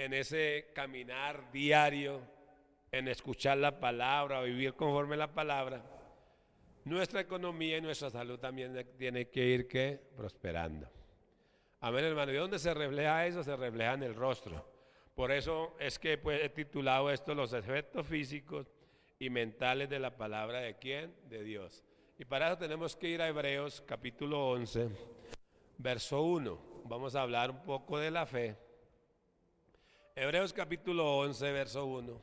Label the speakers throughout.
Speaker 1: en ese caminar diario, en escuchar la palabra, vivir conforme a la palabra, nuestra economía y nuestra salud también tiene que ir prosperando. Amén, hermano. ¿Y dónde se refleja eso? Se refleja en el rostro. Por eso es que pues, he titulado esto Los efectos físicos y mentales de la palabra ¿de quién? De Dios. Y para eso tenemos que ir a Hebreos capítulo 11, verso 1. Vamos a hablar un poco de la fe. Hebreos capítulo 11, verso 1.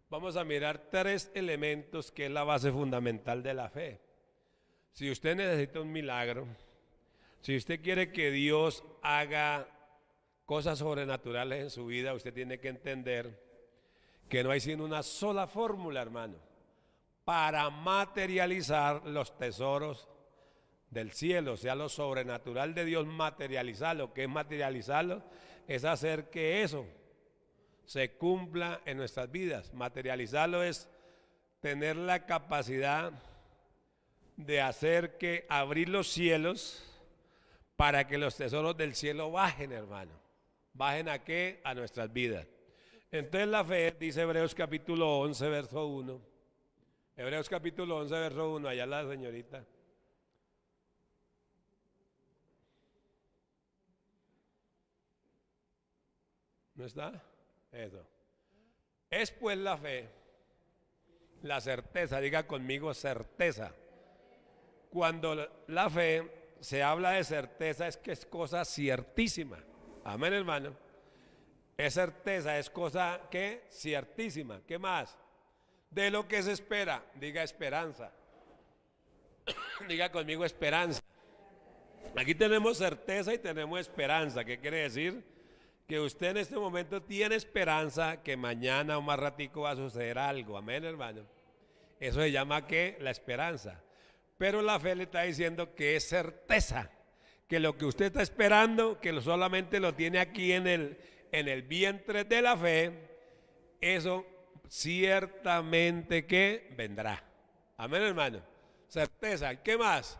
Speaker 1: Vamos a mirar 3 elementos que es la base fundamental de la fe. Si usted necesita un milagro, si usted quiere que Dios haga cosas sobrenaturales en su vida, usted tiene que entender que no hay sino una sola fórmula, hermano, para materializar los tesoros del cielo, o sea, lo sobrenatural de Dios, materializarlo. ¿Qué es materializarlo? Es hacer que eso se cumpla en nuestras vidas. Materializarlo es tener la capacidad de hacer que abrir los cielos para que los tesoros del cielo bajen, hermano. ¿Bajen a qué? A nuestras vidas. Entonces la fe, dice Hebreos capítulo 11, verso 1. Hebreos capítulo 11, verso 1, allá la señorita. ¿No está? Eso. Es pues la fe, la certeza, diga conmigo certeza. Cuando la fe se habla de certeza es que es cosa ciertísima. Amén, hermano. Es certeza, es cosa que ciertísima. ¿Qué más? De lo que se espera, diga esperanza. Diga conmigo esperanza. Aquí tenemos certeza y tenemos esperanza. ¿Qué quiere decir? Que usted en este momento tiene esperanza que mañana o más ratico va a suceder algo. Amén, hermano. Eso se llama ¿qué? La esperanza. Pero la fe le está diciendo que es certeza, que lo que usted está esperando, que solamente lo tiene aquí en el vientre de la fe, eso ciertamente que vendrá. Amén, hermano. Certeza. ¿Qué más?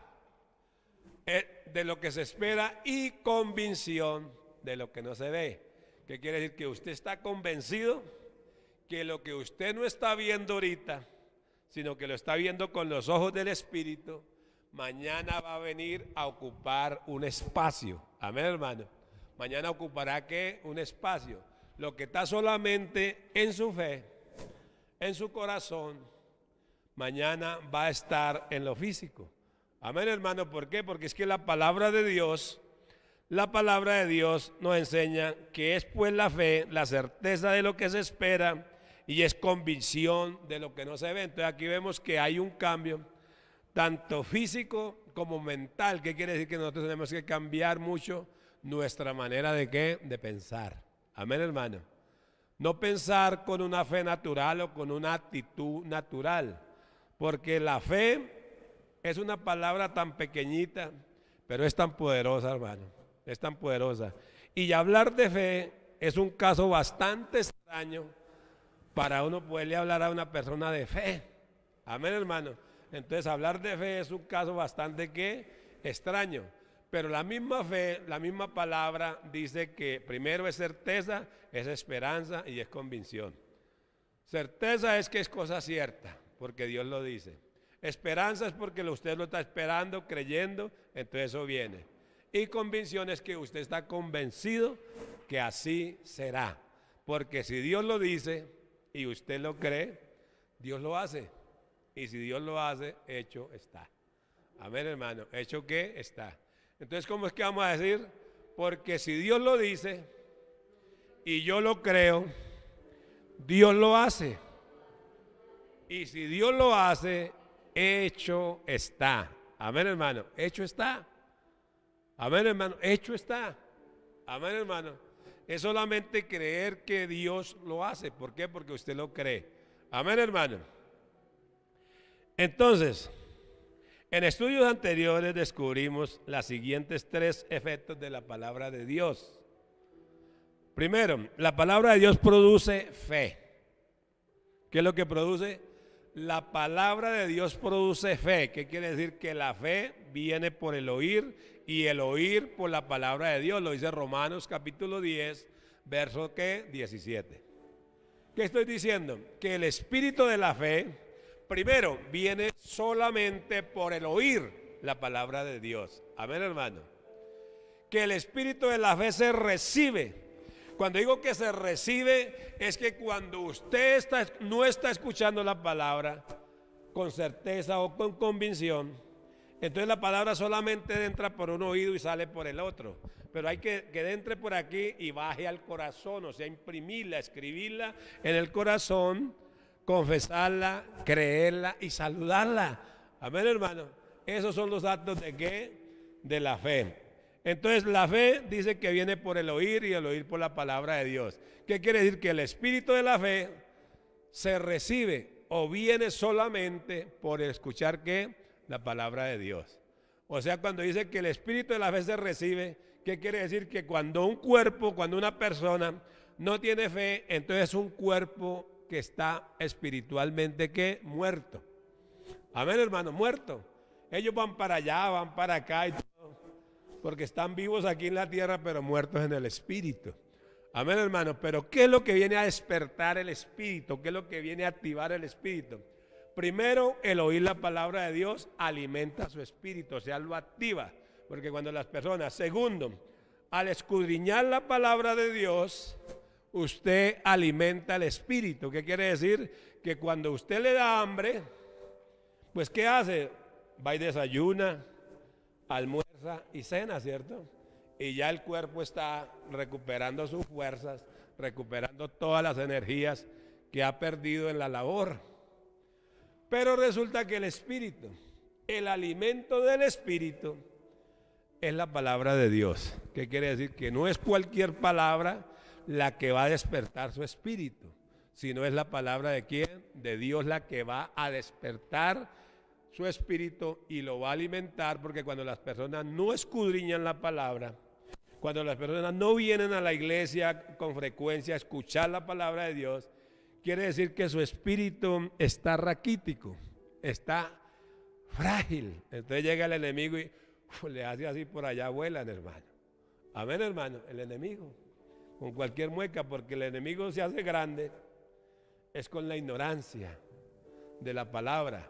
Speaker 1: De lo que se espera y convicción de lo que no se ve. ¿Qué quiere decir? Que usted está convencido que lo que usted no está viendo ahorita, sino que lo está viendo con los ojos del Espíritu, mañana va a venir a ocupar un espacio. Amén, hermano. Mañana ocupará ¿qué? Un espacio. Lo que está solamente en su fe, en su corazón, mañana va a estar en lo físico. Amén, hermano. ¿Por qué? Porque es que la palabra de Dios nos enseña que es pues la fe, la certeza de lo que se espera y es convicción de lo que no se ve. Entonces aquí vemos que hay un cambio tanto físico como mental. ¿Qué quiere decir? Que nosotros tenemos que cambiar mucho nuestra manera de ¿qué? De pensar. Amén, hermano. No pensar con una fe natural o con una actitud natural, porque la fe es una palabra tan pequeñita, pero es tan poderosa, hermano. Es tan poderosa. Y hablar de fe es un caso bastante extraño para uno poderle hablar a una persona de fe. Amén, hermano. Entonces hablar de fe es un caso bastante ¿qué? Extraño. Pero la misma fe, la misma palabra dice que primero es certeza, es esperanza y es convicción. Certeza es que es cosa cierta, porque Dios lo dice. Esperanza es porque usted lo está esperando, creyendo, entonces eso viene. Y convicción es que usted está convencido que así será. Porque si Dios lo dice y usted lo cree, Dios lo hace. Y si Dios lo hace, hecho está. Amén, hermano. ¿Hecho qué? Está. Entonces, ¿cómo es que vamos a decir? Porque si Dios lo dice y yo lo creo, Dios lo hace. Y si Dios lo hace, hecho está. Amén, hermano. Hecho está. Amén, hermano. Hecho está. Amén, hermano. Es solamente creer que Dios lo hace. ¿Por qué? Porque usted lo cree. Amén, hermano. Entonces, en estudios anteriores descubrimos los siguientes 3 efectos de la palabra de Dios. Primero, la palabra de Dios produce fe. ¿Qué es lo que produce? La palabra de Dios produce fe. ¿Qué quiere decir? Que la fe viene por el oír y el oír por la palabra de Dios. Lo dice Romanos capítulo 10, verso ¿qué? 17. ¿Qué estoy diciendo? Que el espíritu de la fe, primero, viene solamente por el oír la palabra de Dios. Amén, hermano. Que el espíritu de la fe se recibe. Cuando digo que se recibe, es que cuando usted no está escuchando la palabra con certeza o con convicción, entonces la palabra solamente entra por un oído y sale por el otro. Pero hay que entre por aquí y baje al corazón, o sea, imprimirla, escribirla en el corazón, confesarla, creerla y saludarla. Amén, hermano. Esos son los actos de ¿qué? De la fe. Entonces la fe dice que viene por el oír y el oír por la palabra de Dios. ¿Qué quiere decir? Que el espíritu de la fe se recibe o viene solamente por escuchar ¿qué? La palabra de Dios. O sea, cuando dice que el espíritu de la fe se recibe, ¿qué quiere decir? Que cuando un cuerpo, cuando una persona no tiene fe, entonces es un cuerpo que está espiritualmente ¿qué? Muerto. Amén, hermano, muerto. Ellos van para allá, van para acá y todo, porque están vivos aquí en la tierra, pero muertos en el espíritu. Amén, hermano. Pero ¿qué es lo que viene a despertar el espíritu? ¿Qué es lo que viene a activar el espíritu? Primero, el oír la palabra de Dios alimenta su espíritu, o sea, lo activa. Porque cuando las personas, segundo, al escudriñar la palabra de Dios, usted alimenta el espíritu. ¿Qué quiere decir? Que cuando usted le da hambre, pues ¿qué hace? Va y desayuna, almuerza y cena, ¿cierto? Y ya el cuerpo está recuperando sus fuerzas, recuperando todas las energías que ha perdido en la labor. Pero resulta que el espíritu, el alimento del espíritu, es la palabra de Dios. ¿Qué quiere decir? Que no es cualquier palabra la que va a despertar su espíritu, sino es la palabra de ¿quién? De Dios, la que va a despertar su espíritu y lo va a alimentar, porque cuando las personas no escudriñan la palabra, cuando las personas no vienen a la iglesia con frecuencia a escuchar la palabra de Dios, quiere decir que su espíritu está raquítico, está frágil. Entonces llega el enemigo y le hace así por allá, vuelan, hermano. Amén, hermano. El enemigo, con cualquier mueca, porque el enemigo se hace grande, es con la ignorancia de la palabra.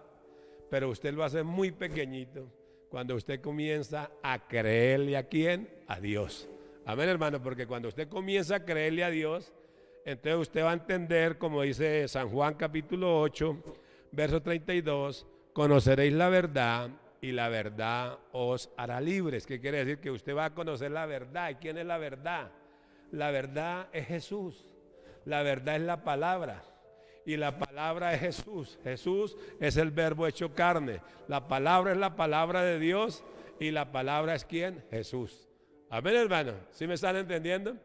Speaker 1: Pero usted lo hace muy pequeñito cuando usted comienza a creerle a ¿quién? A Dios. Amén, hermano, porque cuando usted comienza a creerle a Dios, entonces usted va a entender, como dice San Juan capítulo 8, verso 32, conoceréis la verdad y la verdad os hará libres. ¿Qué quiere decir? Que usted va a conocer la verdad. ¿Y quién es la verdad? La verdad es Jesús. La verdad es la palabra. Y la palabra es Jesús. Jesús es el verbo hecho carne. La palabra es la palabra de Dios y la palabra es ¿quién? Jesús. Amén, hermano. ¿Sí me están entendiendo?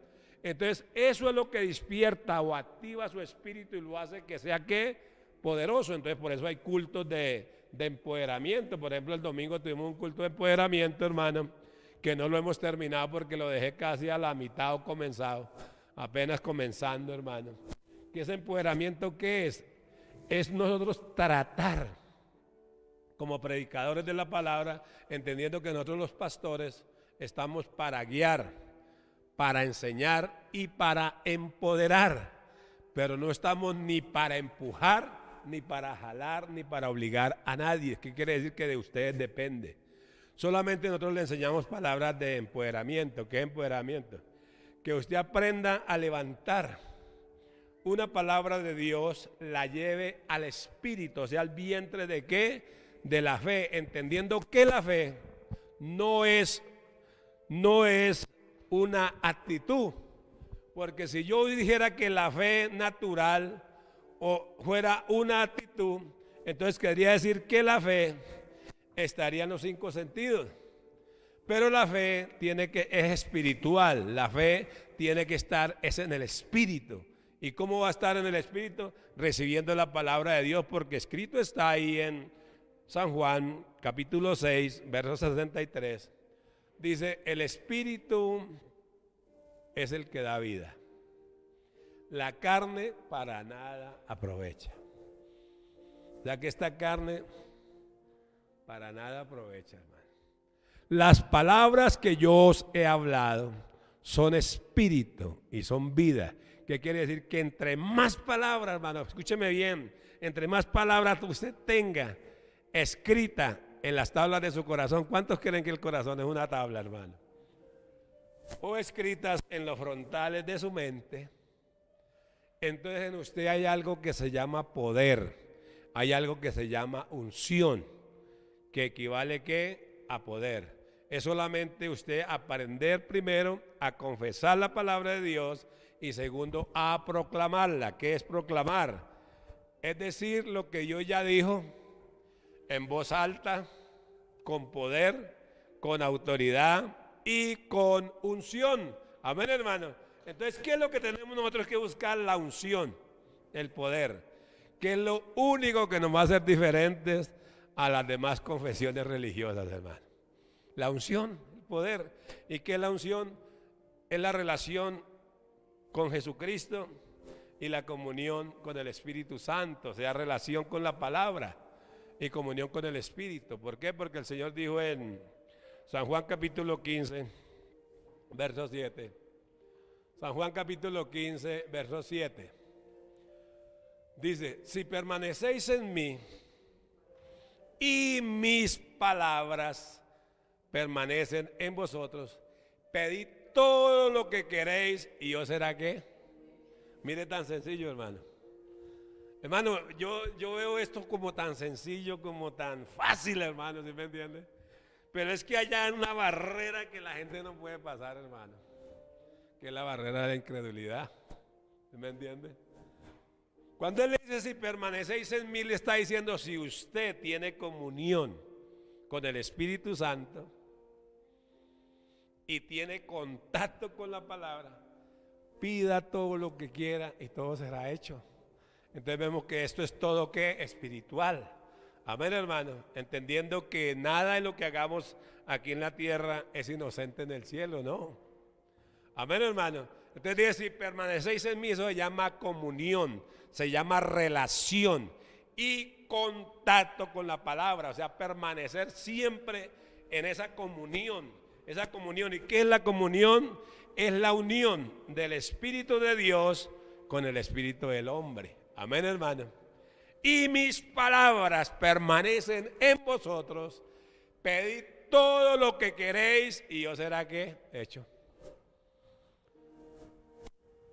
Speaker 1: Entonces, eso es lo que despierta o activa su espíritu y lo hace que sea ¿qué? Poderoso. Entonces, por eso hay cultos de empoderamiento. Por ejemplo, el domingo tuvimos un culto de empoderamiento, hermano, que no lo hemos terminado porque lo dejé casi a la mitad o comenzado. Apenas comenzando, hermano. ¿Qué es empoderamiento? ¿Qué es? Es nosotros tratar como predicadores de la palabra, entendiendo que nosotros los pastores estamos para guiar, para enseñar y para empoderar, pero no estamos ni para empujar, ni para jalar, ni para obligar a nadie. ¿Qué quiere decir? Que de ustedes depende. Solamente nosotros le enseñamos palabras de empoderamiento. ¿Qué es empoderamiento? Que usted aprenda a levantar una palabra de Dios, la lleve al espíritu, o sea, al vientre de ¿qué? De la fe, entendiendo que la fe no es una actitud, porque si yo dijera que la fe natural o fuera una actitud, entonces querría decir que la fe estaría en los 5 sentidos. Pero la fe es espiritual, la fe tiene que estar en el espíritu. ¿Y cómo va a estar en el espíritu? Recibiendo la palabra de Dios, porque escrito está ahí en San Juan capítulo 6, verso 63. Dice, el espíritu es el que da vida. La carne para nada aprovecha. O sea que esta carne para nada aprovecha, hermano. Las palabras que yo os he hablado son espíritu y son vida. ¿Qué quiere decir? Que entre más palabras, hermano, escúcheme bien, entre más palabras usted tenga escrita en las tablas de su corazón. ¿Cuántos creen que el corazón es una tabla, hermano? O escritas en los frontales de su mente. Entonces en usted hay algo que se llama poder, hay algo que se llama unción, que equivale ¿qué? A poder. Es solamente usted aprender primero a confesar la palabra de Dios y segundo a proclamarla. ¿Qué es proclamar? Es decir, lo que Dios ya dijo en voz alta, con poder, con autoridad y con unción. Amén, hermano. Entonces, ¿qué es lo que tenemos nosotros que buscar? La unción, el poder, que es lo único que nos va a hacer diferentes a las demás confesiones religiosas, hermano. La unción, el poder. ¿Y qué es la unción? Es la relación con Jesucristo y la comunión con el Espíritu Santo, o sea, relación con la palabra y comunión con el Espíritu. ¿Por qué? Porque el Señor dijo en San Juan capítulo 15, verso 7. San Juan capítulo 15, verso 7. Dice, si permanecéis en mí y mis palabras permanecen en vosotros, pedid todo lo que queréis y os será ¿qué? Mire, tan sencillo, hermano. Hermano, yo veo esto como tan sencillo, como tan fácil, hermano, ¿sí me entiende? Pero es que allá hay una barrera que la gente no puede pasar, hermano, que es la barrera de la incredulidad, ¿sí me entiende? Cuando él le dice si permanecéis en mí, le está diciendo si usted tiene comunión con el Espíritu Santo y tiene contacto con la palabra, pida todo lo que quiera y todo será hecho. Entonces vemos que esto es todo ¿qué? Espiritual. Amén, hermano. Entendiendo que nada de lo que hagamos aquí en la tierra es inocente en el cielo, ¿no? Amén, hermano. Entonces dice, si permanecéis en mí, eso se llama comunión, se llama relación y contacto con la palabra, o sea, permanecer siempre en esa comunión. Esa comunión, ¿y qué es la comunión? Es la unión del Espíritu de Dios con el Espíritu del hombre. Amén, hermano. Y mis palabras permanecen en vosotros, pedid todo lo que queréis y os será ¿qué? Hecho.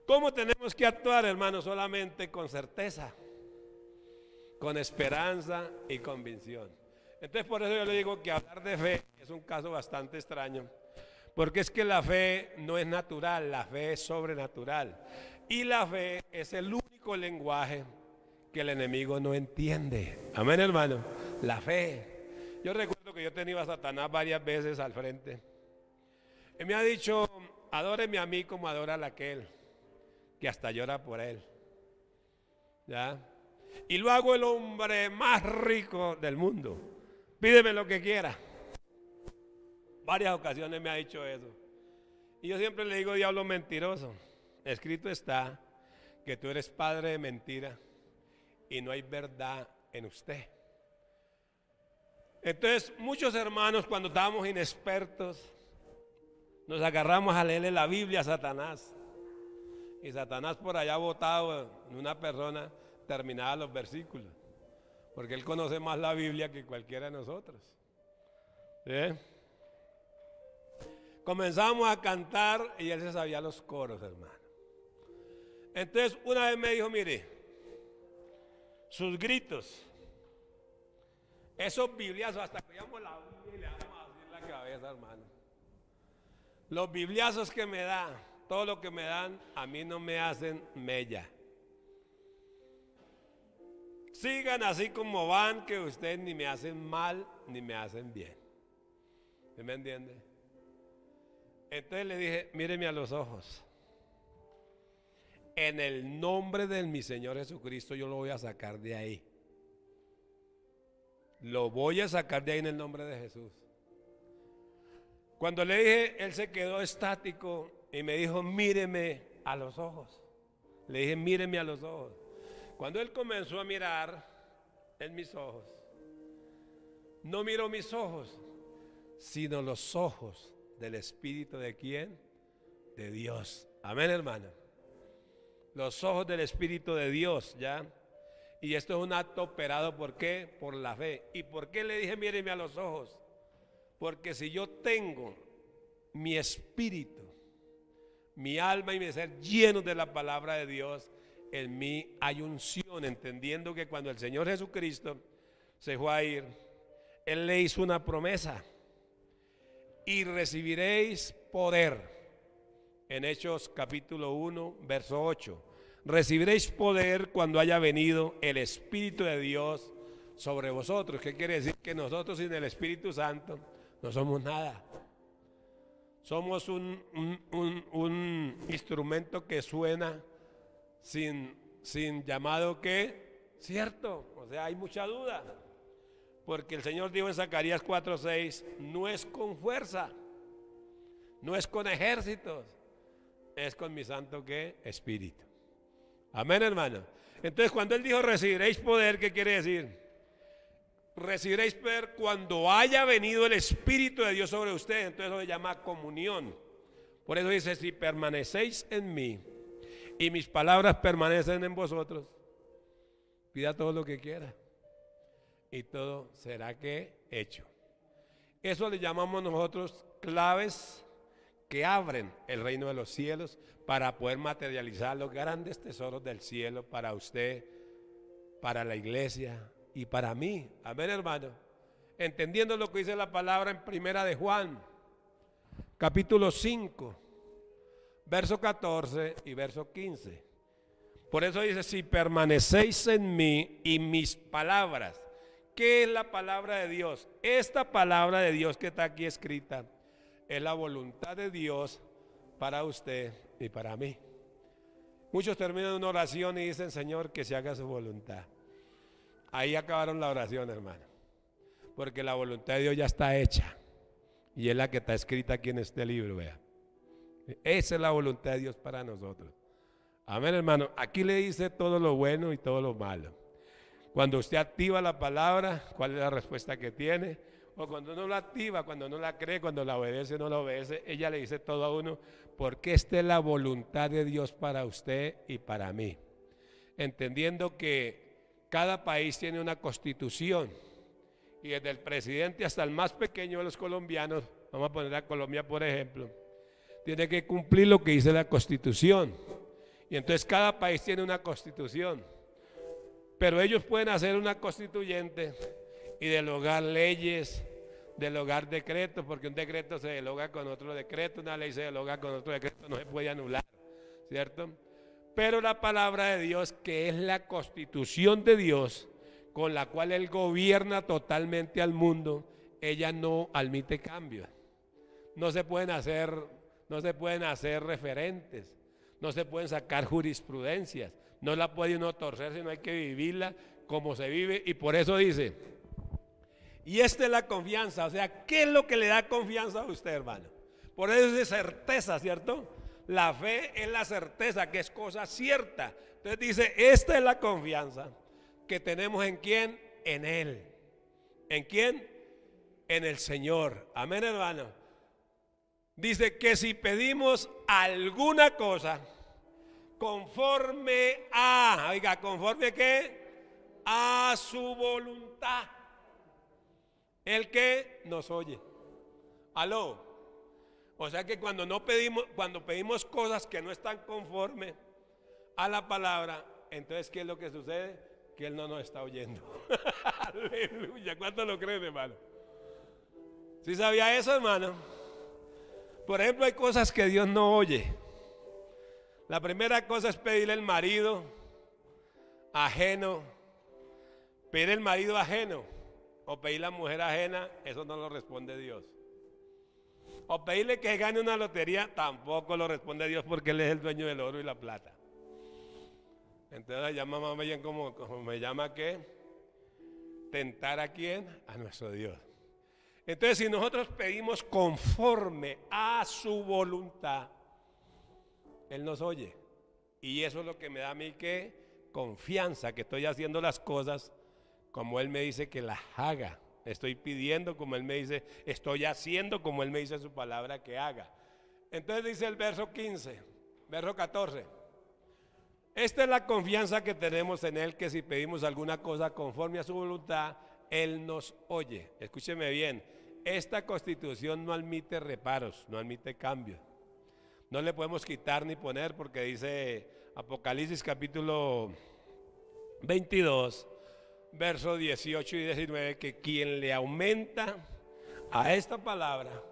Speaker 1: ¿Cómo tenemos que actuar, hermano? Solamente con certeza, con esperanza y convicción. Entonces por eso yo le digo que hablar de fe es un caso bastante extraño, porque es que la fe no es natural, la fe es sobrenatural. Y la fe es el único lenguaje que el enemigo no entiende. Amén, hermano. La fe. Yo recuerdo que yo tenía a Satanás varias veces al frente. Él me ha dicho, adóreme a mí como adora a aquel, que hasta llora por él. ¿Ya? Y lo hago el hombre más rico del mundo. Pídeme lo que quiera. Varias ocasiones me ha dicho eso. Y yo siempre le digo, diablo mentiroso. Escrito está que tú eres padre de mentira y no hay verdad en usted. Entonces, muchos hermanos, cuando estábamos inexpertos, nos agarramos a leerle la Biblia a Satanás. Y Satanás por allá botado en una persona terminaba los versículos, porque él conoce más la Biblia que cualquiera de nosotros. ¿Sí? Comenzamos a cantar y él se sabía los coros, hermano. Entonces una vez me dijo, mire, sus gritos, esos bibliazos, hasta que veíamos la Biblia y le damos así en la cabeza, hermano. Los bibliazos que me da, todo lo que me dan, a mí no me hacen mella. Sigan así como van, que ustedes ni me hacen mal ni me hacen bien. ¿Sí me entiende? Entonces le dije, míreme a los ojos. En el nombre de mi Señor Jesucristo yo lo voy a sacar de ahí. Lo voy a sacar de ahí en el nombre de Jesús. Cuando le dije, él se quedó estático y me dijo, míreme a los ojos. Le dije, míreme a los ojos. Cuando él comenzó a mirar en mis ojos, no miró mis ojos, sino los ojos del Espíritu de ¿quién? de Dios. Amén, hermano. Los ojos del Espíritu de Dios, ¿ya? Y esto es un acto operado, ¿por qué? Por la fe. ¿Y por qué le dije, míreme a los ojos? Porque si yo tengo mi espíritu, mi alma y mi ser llenos de la palabra de Dios, en mí hay unción, entendiendo que cuando el Señor Jesucristo se fue a ir, Él le hizo una promesa: y recibiréis poder. En Hechos capítulo 1, verso 8. Recibiréis poder cuando haya venido el Espíritu de Dios sobre vosotros. ¿Qué quiere decir? Que nosotros sin el Espíritu Santo no somos nada. Somos un instrumento que suena sin llamado que cierto. O sea, hay mucha duda. Porque el Señor dijo en Zacarías 4:6, no es con fuerza, no es con ejércitos, es con mi santo ¿qué? Espíritu. Amén, hermano. Entonces, cuando Él dijo recibiréis poder, ¿qué quiere decir? Recibiréis poder cuando haya venido el Espíritu de Dios sobre ustedes. Entonces eso se llama comunión. Por eso dice, si permanecéis en mí y mis palabras permanecen en vosotros, pida todo lo que quiera y todo será ¿qué? Hecho. Eso le llamamos nosotros claves que abren el reino de los cielos para poder materializar los grandes tesoros del cielo para usted, para la iglesia y para mí. Amén, hermano. Entendiendo lo que dice la palabra en Primera de Juan, capítulo 5, verso 14 y verso 15. Por eso dice, si permanecéis en mí y mis palabras. ¿Qué es la palabra de Dios? Esta palabra de Dios que está aquí escrita es la voluntad de Dios para usted y para mí. Muchos terminan una oración y dicen, Señor, que se haga su voluntad. Ahí acabaron la oración, hermano. Porque la voluntad de Dios ya está hecha. Y es la que está escrita aquí en este libro, vea. Esa es la voluntad de Dios para nosotros. Amén, hermano. Aquí le dice todo lo bueno y todo lo malo. Cuando usted activa la palabra, ¿cuál es la respuesta que tiene? O cuando no la activa, cuando no la cree, cuando la obedece, no la obedece, ella le dice todo a uno, porque esta es la voluntad de Dios para usted y para mí. Entendiendo que cada país tiene una constitución y desde el presidente hasta el más pequeño de los colombianos, vamos a poner a Colombia por ejemplo, tiene que cumplir lo que dice la constitución. Y entonces cada país tiene una constitución. Pero ellos pueden hacer una constituyente y derogar leyes, derogar decretos, porque un decreto se deroga con otro decreto, una ley se deroga con otro decreto, no se puede anular, ¿cierto? Pero la palabra de Dios, que es la constitución de Dios, con la cual Él gobierna totalmente al mundo, ella no admite cambios. No se pueden hacer referentes, no se pueden sacar jurisprudencias. No la puede uno torcer, sino hay que vivirla como se vive. Y por eso dice, y esta es la confianza. O sea, ¿qué es lo que le da confianza a usted, hermano? Por eso es de certeza, ¿cierto? La fe es la certeza, que es cosa cierta. Entonces dice, esta es la confianza que tenemos ¿en quién? En Él. ¿En quién? En el Señor. Amén, hermano. Dice que si pedimos alguna cosa conforme a, oiga, ¿conforme qué? A su voluntad. El que nos oye. Aló. O sea que cuando pedimos cosas que no están conforme a la palabra, entonces ¿qué es lo que sucede? Que Él no nos está oyendo. Aleluya. ¿Cuánto lo creen, hermano? ¿Sí sabía eso, hermano? Por ejemplo, hay cosas que Dios no oye. La primera cosa es pedirle el marido ajeno. Pedir el marido ajeno o pedir la mujer ajena, eso no lo responde Dios. O pedirle que gane una lotería, tampoco lo responde Dios, porque Él es el dueño del oro y la plata. Entonces llama más bien como me llama ¿qué? Tentar a quién, a nuestro Dios. Entonces si nosotros pedimos conforme a su voluntad, Él nos oye. Y eso es lo que me da a mí que confianza, que estoy haciendo las cosas como Él me dice que las haga. Estoy pidiendo como Él me dice, estoy haciendo como Él me dice en su palabra que haga. Entonces dice el verso 15, verso 14. Esta es la confianza que tenemos en Él, que si pedimos alguna cosa conforme a su voluntad, Él nos oye. Escúcheme bien, esta constitución no admite reparos, no admite cambios. No le podemos quitar ni poner, porque dice Apocalipsis capítulo 22, versos 18 y 19, que quien le aumenta a esta palabra,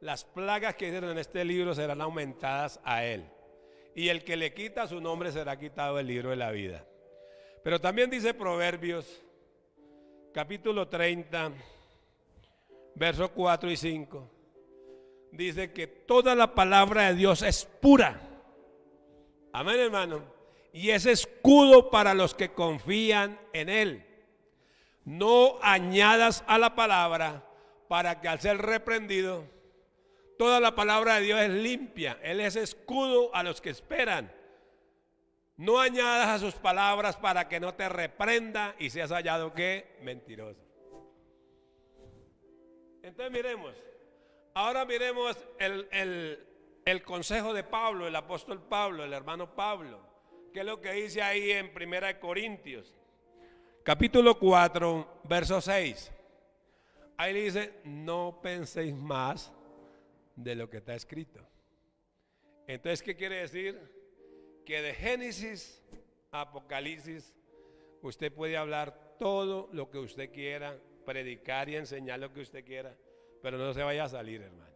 Speaker 1: las plagas que dicen en este libro serán aumentadas a él. Y el que le quita su nombre será quitado del libro de la vida. Pero también dice Proverbios, capítulo 30, versos 4 y 5. Dice que toda la palabra de Dios es pura. Amén, hermano. Y es escudo para los que confían en Él. No añadas a la palabra para que al ser reprendido, toda la palabra de Dios es limpia. Él es escudo a los que esperan. No añadas a sus palabras para que no te reprenda y seas hallado que mentiroso. Entonces miremos. Ahora miremos el consejo de Pablo, el apóstol Pablo, el hermano Pablo. ¿Qué es lo que dice ahí en 1 Corintios? Capítulo 4, verso 6. Ahí dice, no penséis más de lo que está escrito. Entonces, ¿qué quiere decir? Que de Génesis a Apocalipsis usted puede hablar todo lo que usted quiera, predicar y enseñar lo que usted quiera, pero no se vaya a salir, hermano.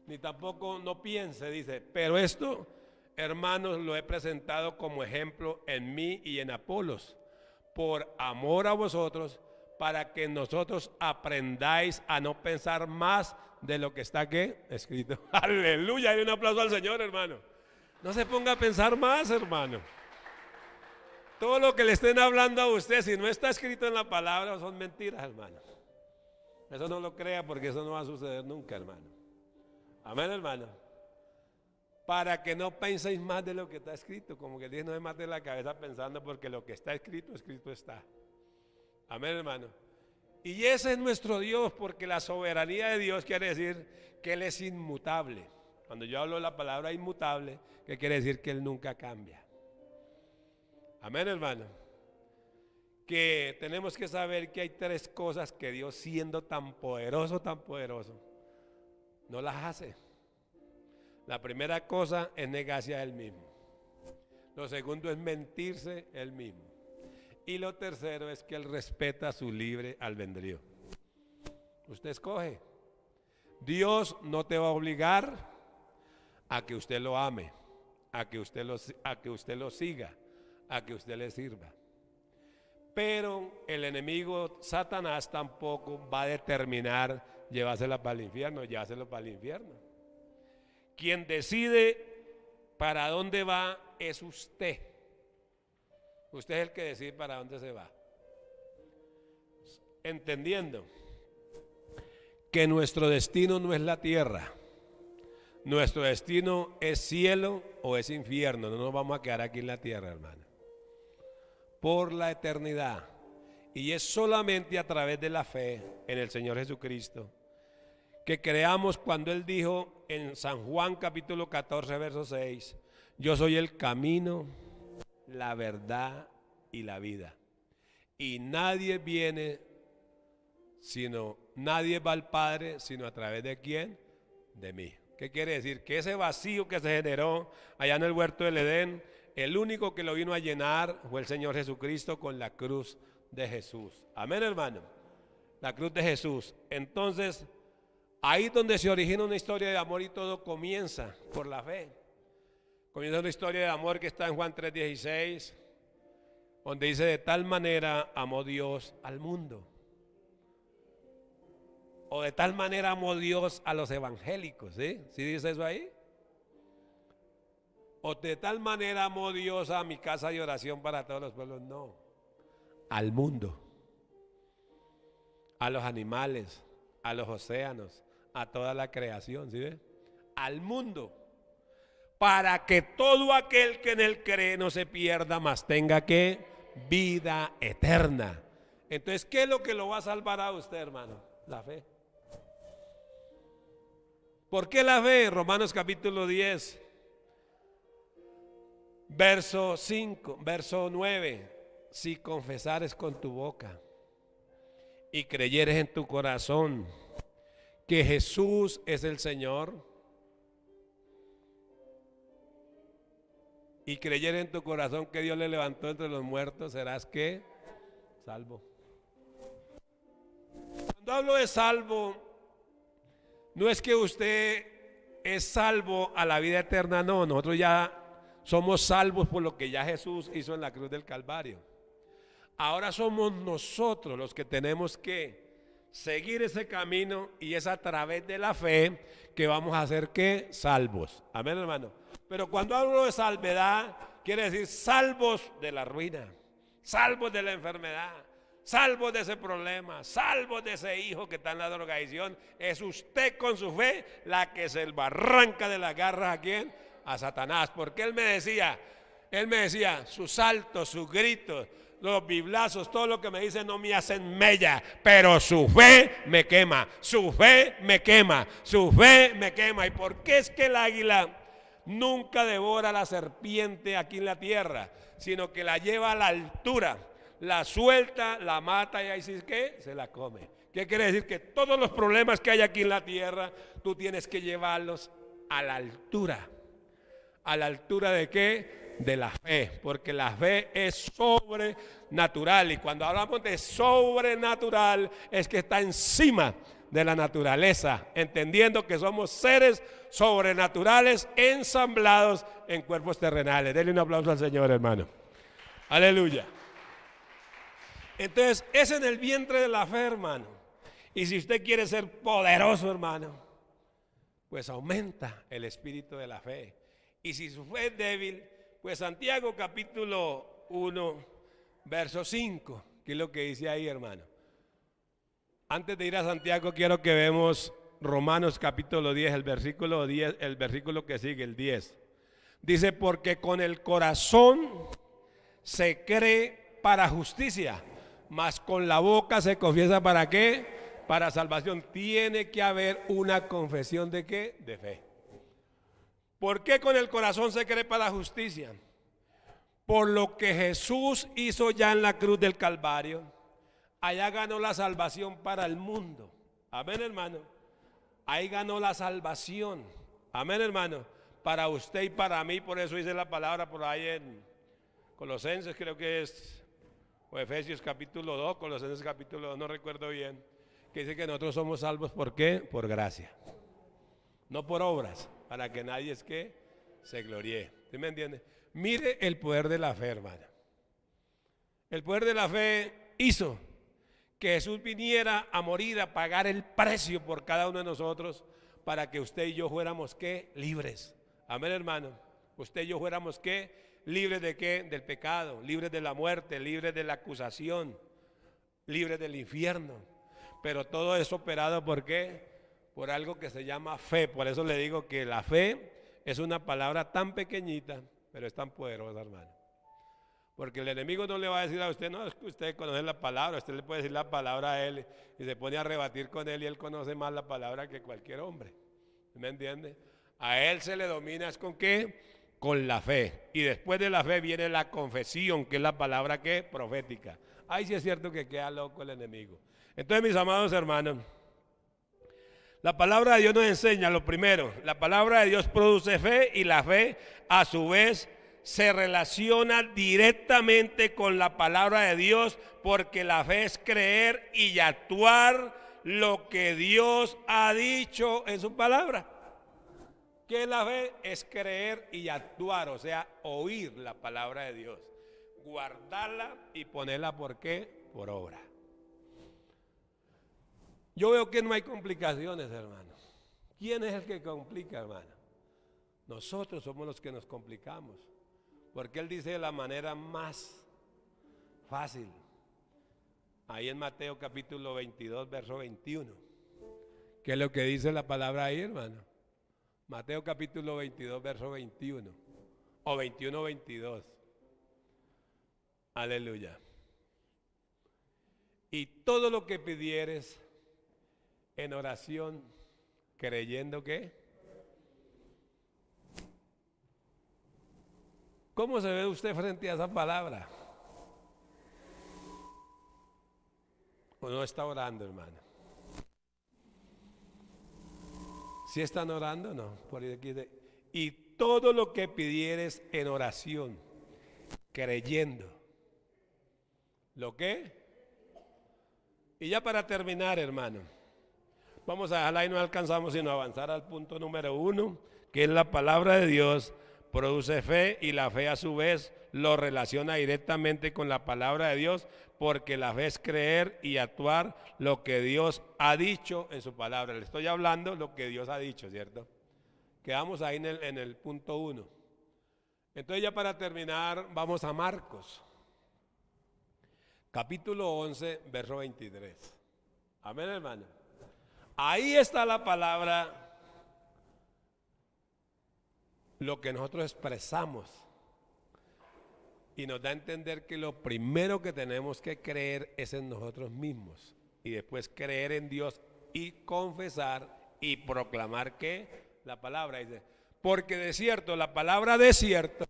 Speaker 1: Ni tampoco no piense, dice, pero esto, hermanos, lo he presentado como ejemplo en mí y en Apolos, por amor a vosotros, para que nosotros aprendáis a no pensar más de lo que está aquí escrito. Aleluya, hay un aplauso al Señor, hermano. No se ponga a pensar más, hermano. Todo lo que le estén hablando a usted, si no está escrito en la palabra, son mentiras, hermano. Eso no lo crea, porque eso no va a suceder nunca, hermano. Amén, hermano. Para que no penséis más de lo que está escrito, como que dice, no se mate la cabeza pensando, porque lo que está escrito, escrito está. Amén, hermano. Y ese es nuestro Dios, porque la soberanía de Dios quiere decir que Él es inmutable. Cuando yo hablo de la palabra inmutable, ¿qué quiere decir? Que Él nunca cambia. Amén, hermano. Que tenemos que saber que hay tres cosas que Dios, siendo tan poderoso, no las hace. La primera cosa es negarse a Él mismo. Lo segundo es mentirse Él mismo. Y lo tercero es que Él respeta su libre albedrío. Usted escoge. Dios no te va a obligar a que usted lo ame, a que usted lo siga, a que usted le sirva. Pero el enemigo Satanás tampoco va a determinar llevársela para el infierno, llévaselo para el infierno. Quien decide para dónde va es usted. Usted es el que decide para dónde se va. Entendiendo que nuestro destino no es la tierra. Nuestro destino es cielo o es infierno. No nos vamos a quedar aquí en la tierra, hermano. Por la eternidad. Y es solamente a través de la fe en el Señor Jesucristo que creamos cuando Él dijo en San Juan capítulo 14 verso 6, yo soy el camino, la verdad y la vida. Y nadie va al Padre sino a través de ¿quién? De mí. ¿Qué quiere decir? Que ese vacío que se generó allá en el huerto del Edén, el único que lo vino a llenar fue el Señor Jesucristo con la cruz de Jesús. Amén, hermano. La cruz de Jesús. Entonces, ahí donde se origina una historia de amor y todo comienza por la fe. Comienza una historia de amor que está en Juan 3:16, donde dice, de tal manera amó Dios al mundo. O de tal manera amó Dios a los evangélicos, ¿sí? ¿Sí dice eso ahí? O de tal manera amó Dios a mi casa de oración para todos los pueblos. No, al mundo, a los animales, a los océanos, a toda la creación, ¿sí ves? Al mundo, para que todo aquel que en Él cree no se pierda, mas tenga que vida eterna. Entonces, ¿qué es lo que lo va a salvar a usted, hermano? La fe. ¿Por qué la fe? Romanos capítulo 10, verso 5, verso 9. Si confesares con tu boca y creyeres en tu corazón que Jesús es el Señor, y creyeres en tu corazón que Dios le levantó entre los muertos, serás ¿qué? Salvo. Cuando hablo de salvo, no es que usted es salvo a la vida eterna, no. Nosotros ya somos salvos por lo que ya Jesús hizo en la cruz del Calvario. Ahora somos nosotros los que tenemos que seguir ese camino, y es a través de la fe que vamos a ser ¿qué? Salvos. Amén, hermano. Pero cuando hablo de salvedad, quiere decir salvos de la ruina, salvos de la enfermedad, salvos de ese problema, salvos de ese hijo que está en la drogadicción. Es usted con su fe la que se arranca de las garras. ¿A quién? A Satanás. Porque él me decía, sus saltos, sus gritos, los biblazos, todo lo que me dice no me hacen mella, pero su fe me quema, su fe me quema, su fe me quema. ¿Y por qué es que el águila nunca devora a la serpiente aquí en la tierra, sino que la lleva a la altura, la suelta, la mata y ahí sí que se la come? ¿Qué quiere decir? Que todos los problemas que hay aquí en la tierra, tú tienes que llevarlos a la altura. ¿A la altura de qué? De la fe, porque la fe es sobrenatural, y cuando hablamos de sobrenatural es que está encima de la naturaleza, entendiendo que somos seres sobrenaturales ensamblados en cuerpos terrenales. Denle un aplauso al Señor, hermano. Aleluya. Entonces, es en el vientre de la fe, hermano. Y si usted quiere ser poderoso, hermano, pues aumenta el espíritu de la fe. Y si su fe es débil, pues Santiago capítulo 1, verso 5, que es lo que dice ahí, hermano. Antes de ir a Santiago, quiero que vemos Romanos capítulo 10, el versículo 10, el versículo que sigue, el 10. Dice, porque con el corazón se cree para justicia, mas con la boca se confiesa ¿para qué? Para salvación. Tiene que haber una confesión ¿de qué? De fe. ¿Por qué con el corazón se cree para la justicia? Por lo que Jesús hizo ya en la cruz del Calvario. Allá ganó la salvación para el mundo. Amén, hermano. Ahí ganó la salvación. Amén, hermano. Para usted y para mí. Por eso dice la palabra por ahí en Colosenses, creo que es, o Efesios capítulo 2, Colosenses capítulo 2, no recuerdo bien, que dice que nosotros somos salvos ¿por qué? Por gracia, no por obras, para que nadie es que se gloríe. ¿Sí me entiende? Mire el poder de la fe, hermana. El poder de la fe hizo que Jesús viniera a morir, a pagar el precio por cada uno de nosotros, para que usted y yo fuéramos ¿qué? Libres. Amén, hermano. Usted y yo fuéramos ¿qué? Libres de qué? Del pecado, libres de la muerte, libres de la acusación, libres del infierno. Pero todo eso operado ¿por qué? Por algo que se llama fe. Por eso le digo que la fe es una palabra tan pequeñita, pero es tan poderosa, hermano. Porque el enemigo no le va a decir a usted, no, es que usted conoce la palabra. Usted le puede decir la palabra a él y se pone a rebatir con él, y él conoce más la palabra que cualquier hombre. ¿Me entiende? A él se le domina es con qué? Con la fe. Y después de la fe viene la confesión, que es la palabra ¿qué? Profética. Ahí sí es cierto que queda loco el enemigo. Entonces, mis amados hermanos, la palabra de Dios nos enseña lo primero. La palabra de Dios produce fe, y la fe a su vez se relaciona directamente con la palabra de Dios, porque la fe es creer y actuar lo que Dios ha dicho en su palabra. ¿Qué es la fe? Es creer y actuar, o sea, oír la palabra de Dios, guardarla y ponerla ¿por qué? Por obra. Yo veo que no hay complicaciones, hermano. ¿Quién es el que complica, hermano? Nosotros somos los que nos complicamos, porque Él dice de la manera más fácil, ahí en Mateo capítulo 22, verso 21. ¿Qué es lo que dice la palabra ahí, hermano? Mateo capítulo 22, verso 21, o 21, 22. Aleluya. Y todo lo que pidieres en oración, creyendo que ¿Cómo se ve usted frente a esa palabra? ¿O no está orando, hermano? ¿Sí están orando? No. Por aquí y todo lo que pidieres en oración, creyendo. ¿Lo qué? Y ya para terminar, hermano, vamos a dejarla y no alcanzamos sino avanzar al punto número 1, que es la palabra de Dios, produce fe y la fe a su vez lo relaciona directamente con la palabra de Dios, porque la fe es creer y actuar lo que Dios ha dicho en su palabra. Le estoy hablando lo que Dios ha dicho, ¿cierto? Quedamos ahí en el punto 1. Entonces ya para terminar vamos a Marcos, capítulo 11, verso 23. Amén, hermano. Ahí está la palabra, lo que nosotros expresamos. Y nos da a entender que lo primero que tenemos que creer es en nosotros mismos. Y después creer en Dios y confesar y proclamar que la palabra dice. Porque de cierto, la palabra de cierto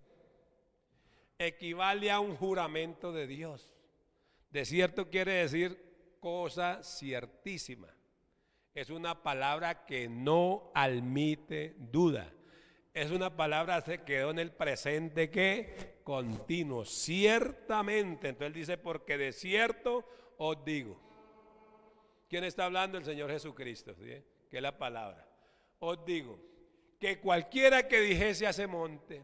Speaker 1: equivale a un juramento de Dios. De cierto quiere decir cosa ciertísima. Es una palabra que no admite duda. Es una palabra que quedó en el presente que continuo, ciertamente. Entonces él dice, porque de cierto os digo. ¿Quién está hablando? El Señor Jesucristo, ¿sí? Que es la palabra. Os digo, que cualquiera que dijese a ese monte,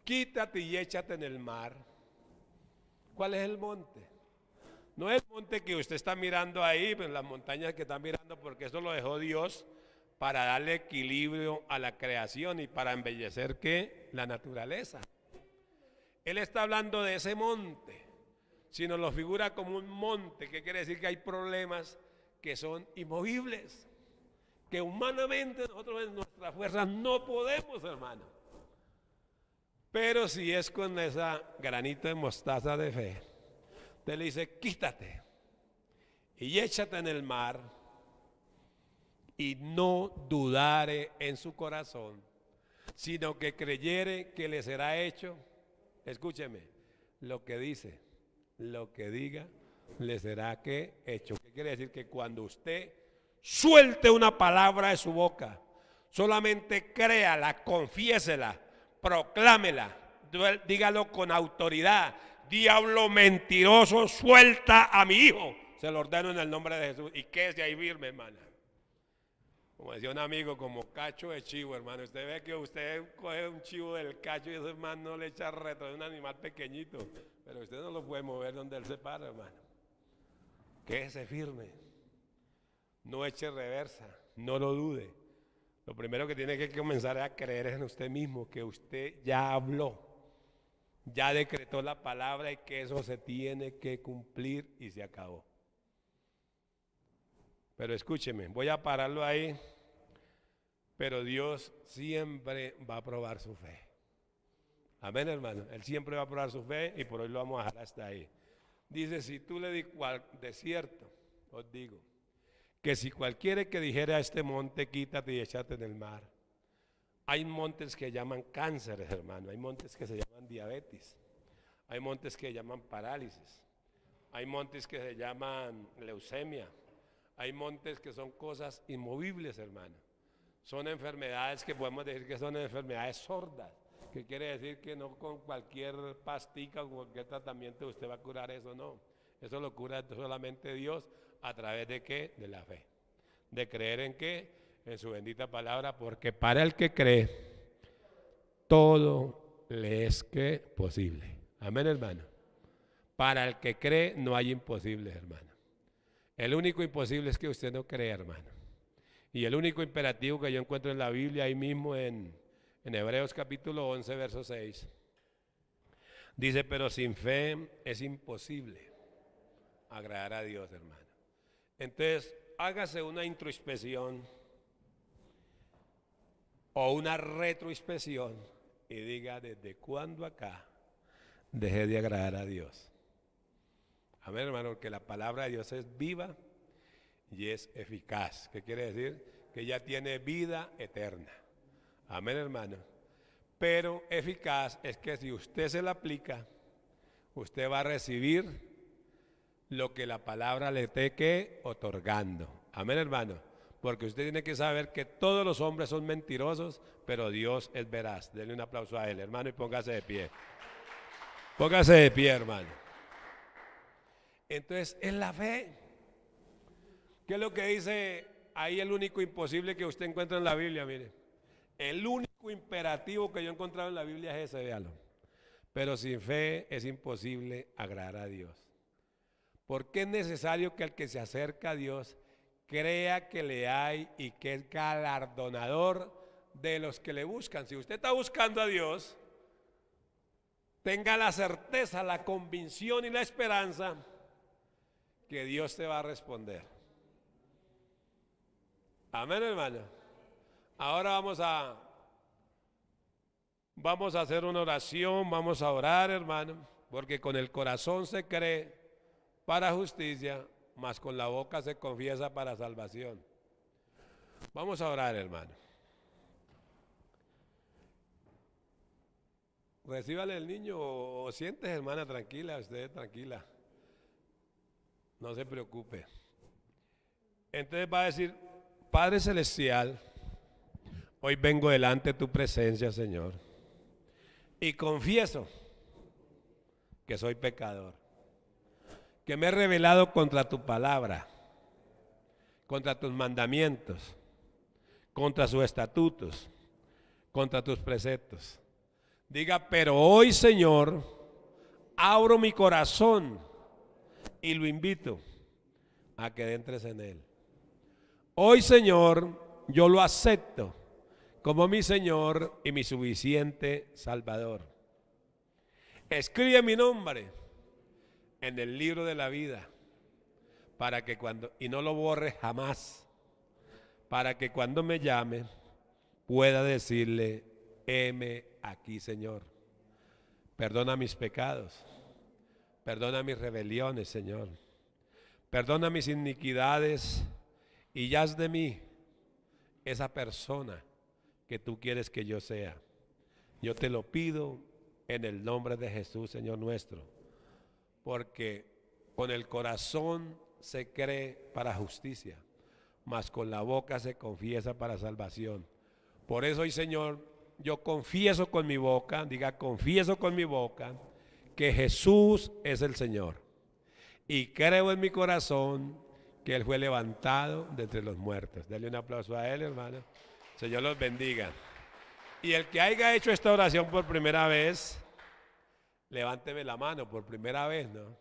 Speaker 1: quítate y échate en el mar. ¿Cuál es el monte? No es el monte que usted está mirando ahí, en las montañas que está mirando, porque eso lo dejó Dios para darle equilibrio a la creación y para embellecer ¿qué? La naturaleza. Él está hablando de ese monte, si nos lo figura como un monte, que quiere decir que hay problemas que son inmovibles, que humanamente nosotros en nuestras fuerzas no podemos, hermano. Pero si es con esa granito de mostaza de fe, usted le dice, quítate y échate en el mar, y no dudare en su corazón, sino que creyere que le será hecho, escúcheme, lo que dice, lo que diga, le será que hecho. ¿Qué quiere decir? Que cuando usted suelte una palabra de su boca, solamente créala, confiésela, proclámela, dígalo con autoridad. Diablo mentiroso, suelta a mi hijo. Se lo ordeno en el nombre de Jesús. Y quédese ahí firme, hermana. Como decía un amigo, como cacho de chivo, hermano. Usted ve que usted coge un chivo del cacho y ese hermano no le echa reto, es un animal pequeñito. Pero usted no lo puede mover donde él se para, hermano. Quédese firme. No eche reversa, no lo dude. Lo primero que tiene que comenzar es a creer en usted mismo, que usted ya habló, ya decretó la palabra y que eso se tiene que cumplir y se acabó. Pero escúcheme, voy a pararlo ahí, pero Dios siempre va a probar su fe. Amén, hermano. Él siempre va a probar su fe y por hoy lo vamos a dejar hasta ahí. Dice, si tú le dices de cierto, os digo, que si cualquiera que dijera a este monte, quítate y échate en el mar. Hay montes que llaman cánceres, hermano. Hay montes que se llaman diabetes. Hay montes que se llaman parálisis. Hay montes que se llaman leucemia. Hay montes que son cosas inmovibles, hermano. Son enfermedades que podemos decir que son enfermedades sordas, que quiere decir que no con cualquier pastica o cualquier tratamiento usted va a curar eso, no. Eso lo cura solamente Dios a través de ¿qué? De la fe. De creer en ¿qué? En su bendita palabra, porque para el que cree, todo le es ¿qué? Posible. Amén, hermano. Para el que cree no hay imposibles, hermano. El único imposible es que usted no cree, hermano. Y el único imperativo que yo encuentro en la Biblia, ahí mismo en Hebreos capítulo 11, verso 6, dice, pero sin fe es imposible agradar a Dios, hermano. Entonces, hágase una introspección o una retroinspección y diga, ¿desde cuándo acá dejé de agradar a Dios? Amén, hermano, porque la palabra de Dios es viva y es eficaz. ¿Qué quiere decir? Que ya tiene vida eterna. Amén, hermano. pero eficaz es que si usted se la aplica, usted va a recibir lo que la palabra le esté que otorgando. Amén, hermano. Porque usted tiene que saber que todos los hombres son mentirosos, pero Dios es veraz. Denle un aplauso a él, hermano, y póngase de pie. Póngase de pie, hermano. Entonces, es la fe. ¿Qué es lo que dice ahí el único imposible que usted encuentra en la Biblia? Mire, el único imperativo que yo he encontrado en la Biblia es ese, véalo. Pero sin fe es imposible agradar a Dios. Porque es necesario que el que se acerca a Dios crea que le hay y que es galardonador de los que le buscan. Si usted está buscando a Dios, tenga la certeza, la convicción y la esperanza que Dios te va a responder. Amén, hermano. Ahora vamos a hacer una oración, vamos a orar, hermano, porque con el corazón se cree para justicia, mas con la boca se confiesa para salvación. Vamos a orar, hermano. Recíbale el niño o siéntese, hermana, tranquila, usted tranquila. No se preocupe. Entonces va a decir: Padre Celestial, hoy vengo delante de tu presencia, Señor, y confieso que soy pecador, que me he rebelado contra tu palabra, contra tus mandamientos, contra sus estatutos, contra tus preceptos. Diga: pero hoy, Señor, abro mi corazón y lo invito a que entres en él. Hoy, Señor, yo lo acepto como mi Señor y mi suficiente Salvador. Escribe mi nombre en el libro de la vida, para que y no lo borre jamás, para que cuando me llame pueda decirle: heme aquí, Señor. Perdona mis pecados, perdona mis rebeliones, Señor, perdona mis iniquidades y haz de mí esa persona que tú quieres que yo sea. Yo te lo pido en el nombre de Jesús, Señor nuestro, porque con el corazón se cree para justicia, mas con la boca se confiesa para salvación. Por eso hoy, Señor, yo confieso con mi boca, diga: confieso con mi boca que Jesús es el Señor, y creo en mi corazón que Él fue levantado de entre los muertos. Dale un aplauso a Él, hermano. Señor los bendiga. Y el que haya hecho esta oración por primera vez, levánteme la mano. Por primera vez, ¿no?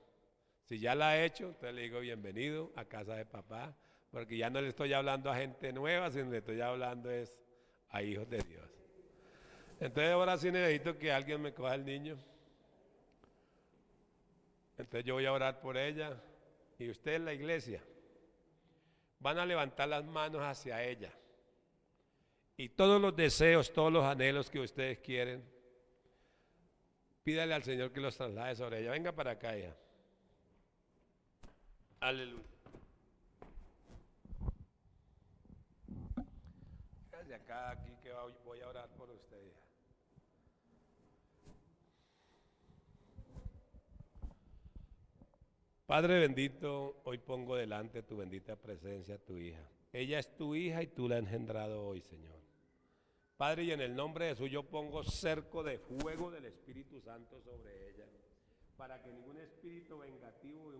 Speaker 1: Si ya la ha hecho, entonces le digo: bienvenido a casa de papá, porque ya no le estoy hablando a gente nueva, sino le estoy hablando a hijos de Dios. Entonces ahora sí necesito que alguien me coja el niño. Entonces yo voy a orar por ella, y ustedes en la iglesia van a levantar las manos hacia ella, y todos los deseos, todos los anhelos que ustedes quieren, pídale al Señor que los traslade sobre ella. Venga para acá ella. Aleluya. Desde acá, aquí, que voy a orar por ustedes. Padre bendito, hoy pongo delante tu bendita presencia a tu hija. Ella es tu hija y tú la has engendrado hoy, Señor. Padre, y en el nombre de Jesús yo pongo cerco de fuego del Espíritu Santo sobre ella, para que ningún espíritu vengativo